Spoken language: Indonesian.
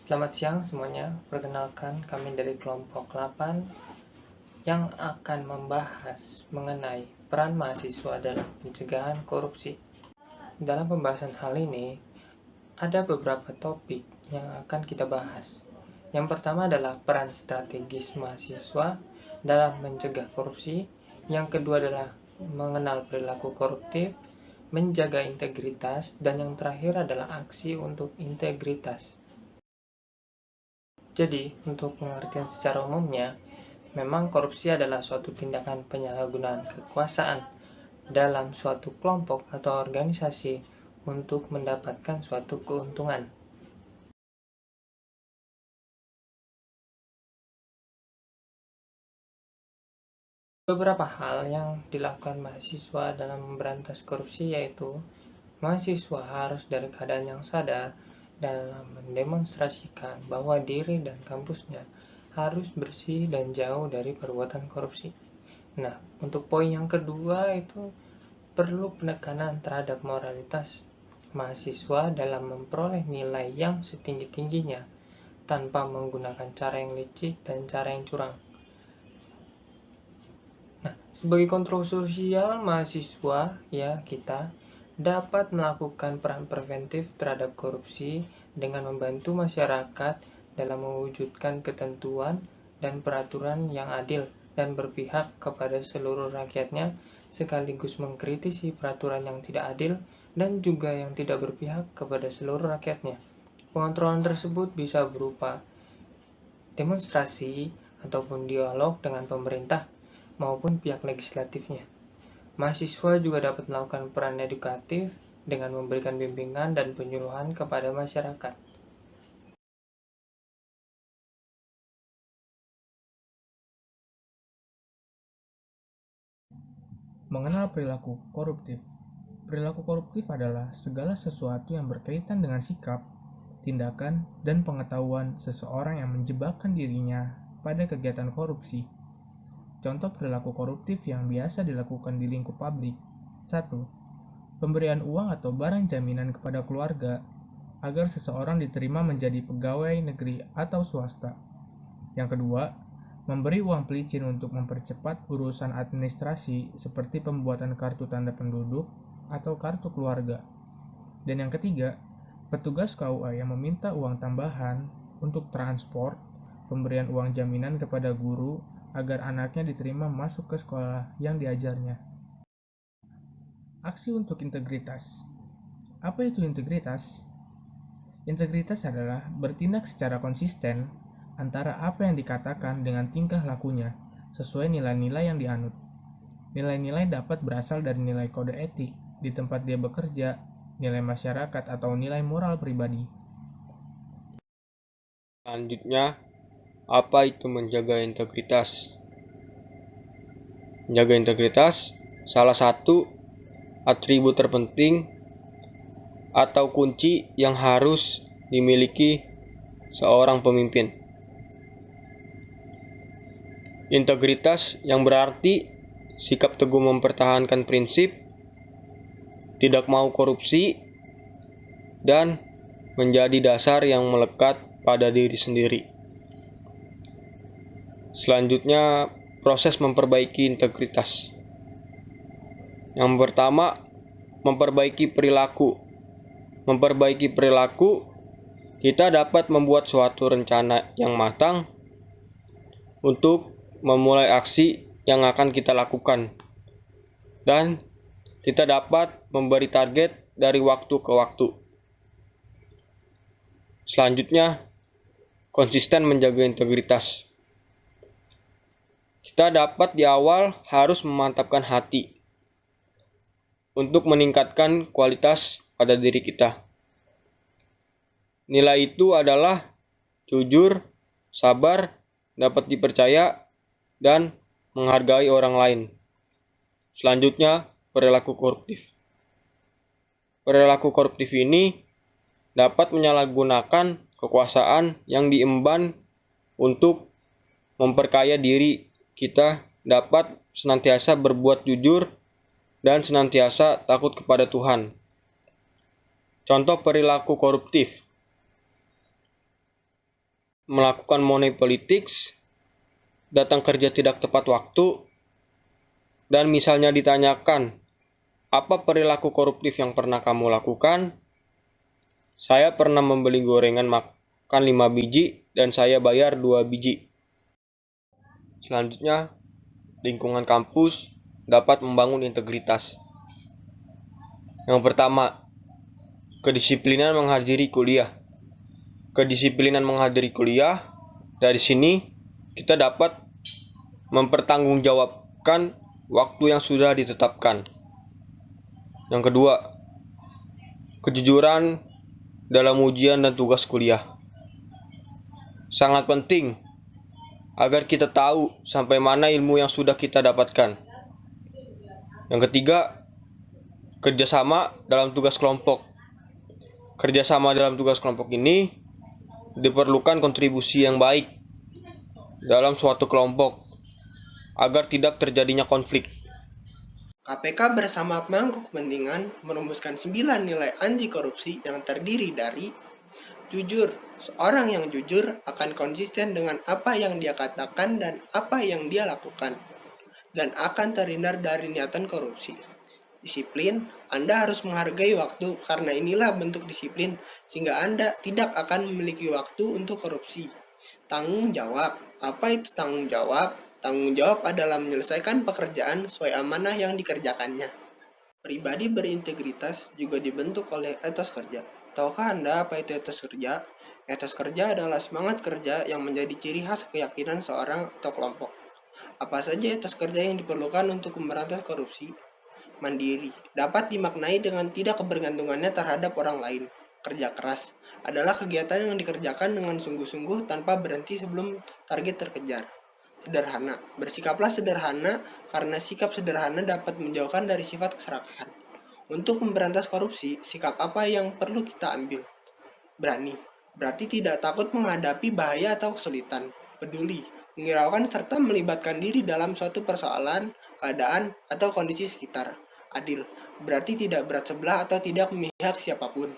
Selamat siang semuanya, perkenalkan kami dari kelompok 8 yang akan membahas mengenai peran mahasiswa dalam pencegahan korupsi. Dalam pembahasan hal ini, ada beberapa topik yang akan kita bahas. Yang pertama adalah peran strategis mahasiswa dalam mencegah korupsi. Yang kedua adalah mengenal perilaku koruptif, menjaga integritas, dan yang terakhir adalah aksi untuk integritas. Jadi, untuk pengertian secara umumnya, memang korupsi adalah suatu tindakan penyalahgunaan kekuasaan dalam suatu kelompok atau organisasi untuk mendapatkan suatu keuntungan. Beberapa hal yang dilakukan mahasiswa dalam memberantas korupsi yaitu mahasiswa harus dari keadaan yang sadar dalam mendemonstrasikan bahwa diri dan kampusnya harus bersih dan jauh dari perbuatan korupsi. Nah, untuk poin yang kedua itu perlu penekanan terhadap moralitas mahasiswa dalam memperoleh nilai yang setinggi-tingginya tanpa menggunakan cara yang licik dan cara yang curang. Nah, sebagai kontrol sosial mahasiswa, kita dapat melakukan peran preventif terhadap korupsi dengan membantu masyarakat dalam mewujudkan ketentuan dan peraturan yang adil dan berpihak kepada seluruh rakyatnya, sekaligus mengkritisi peraturan yang tidak adil dan juga yang tidak berpihak kepada seluruh rakyatnya. Pengontrolan tersebut bisa berupa demonstrasi ataupun dialog dengan pemerintah maupun pihak legislatifnya. Mahasiswa juga dapat melakukan peran edukatif dengan memberikan bimbingan dan penyuluhan kepada masyarakat. Mengenal perilaku koruptif. Perilaku koruptif adalah segala sesuatu yang berkaitan dengan sikap, tindakan, dan pengetahuan seseorang yang menjebakkan dirinya pada kegiatan korupsi. Contoh perilaku koruptif yang biasa dilakukan di lingkup publik. 1. Pemberian uang atau barang jaminan kepada keluarga agar seseorang diterima menjadi pegawai negeri atau swasta. Yang kedua, memberi uang pelicin untuk mempercepat urusan administrasi seperti pembuatan kartu tanda penduduk atau kartu keluarga. Dan yang ketiga, petugas KUA yang meminta uang tambahan untuk transport, pemberian uang jaminan kepada guru agar anaknya diterima masuk ke sekolah yang diajarnya. Aksi untuk integritas. Apa itu integritas? Integritas adalah bertindak secara konsisten antara apa yang dikatakan dengan tingkah lakunya, sesuai nilai-nilai yang dianut. Nilai-nilai dapat berasal dari nilai kode etik di tempat dia bekerja, nilai masyarakat atau nilai moral pribadi. Selanjutnya, apa itu menjaga integritas? Menjaga integritas salah satu atribut terpenting atau kunci yang harus dimiliki seorang pemimpin. Integritas yang berarti sikap teguh mempertahankan prinsip, tidak mau korupsi, dan menjadi dasar yang melekat pada diri sendiri. Selanjutnya, proses memperbaiki integritas. Yang pertama, memperbaiki perilaku. Memperbaiki perilaku, kita dapat membuat suatu rencana yang matang untuk memulai aksi yang akan kita lakukan. Dan kita dapat memberi target dari waktu ke waktu. Selanjutnya, konsisten menjaga integritas. Kita dapat di awal harus memantapkan hati untuk meningkatkan kualitas pada diri kita. Nilai itu adalah jujur, sabar, dapat dipercaya, dan menghargai orang lain. Selanjutnya, perilaku koruptif. Perilaku koruptif ini dapat menyalahgunakan kekuasaan yang diemban untuk memperkaya diri. Kita dapat senantiasa berbuat jujur dan senantiasa takut kepada Tuhan. Contoh perilaku koruptif. melakukan money politics, datang kerja tidak tepat waktu, dan misalnya ditanyakan, apa perilaku koruptif yang pernah kamu lakukan? Saya pernah membeli gorengan makan 5 biji dan saya bayar 2 biji. Selanjutnya, lingkungan kampus dapat membangun integritas. Yang pertama, kedisiplinan menghadiri kuliah. Kedisiplinan menghadiri kuliah, dari sini kita dapat mempertanggungjawabkan waktu yang sudah ditetapkan. Yang kedua, kejujuran dalam ujian dan tugas kuliah. Sangat penting agar kita tahu sampai mana ilmu yang sudah kita dapatkan. Yang ketiga, kerjasama dalam tugas kelompok. Kerjasama dalam tugas kelompok ini diperlukan kontribusi yang baik dalam suatu kelompok agar tidak terjadinya konflik. KPK bersama pemangku kepentingan merumuskan 9 nilai anti korupsi yang terdiri dari jujur. Seorang yang jujur akan konsisten dengan apa yang dia katakan dan apa yang dia lakukan, dan akan terhindar dari niatan korupsi. Disiplin, Anda harus menghargai waktu karena inilah bentuk disiplin sehingga Anda tidak akan memiliki waktu untuk korupsi. Tanggung jawab, apa itu tanggung jawab? Tanggung jawab adalah menyelesaikan pekerjaan sesuai amanah yang dikerjakannya. Pribadi berintegritas juga dibentuk oleh etos kerja. Tahukah Anda apa itu etos kerja? Etos kerja adalah semangat kerja yang menjadi ciri khas keyakinan seorang atau kelompok. Apa saja etos kerja yang diperlukan untuk memberantas korupsi? Mandiri dapat dimaknai dengan tidak kebergantungannya terhadap orang lain. Kerja keras adalah kegiatan yang dikerjakan dengan sungguh-sungguh tanpa berhenti sebelum target terkejar. Sederhana, bersikaplah sederhana karena sikap sederhana dapat menjauhkan dari sifat keserakahan. Untuk memberantas korupsi, sikap apa yang perlu kita ambil? Berani, berarti tidak takut menghadapi bahaya atau kesulitan. Peduli, menghiraukan serta melibatkan diri dalam suatu persoalan, keadaan, atau kondisi sekitar. Adil, berarti tidak berat sebelah atau tidak memihak siapapun.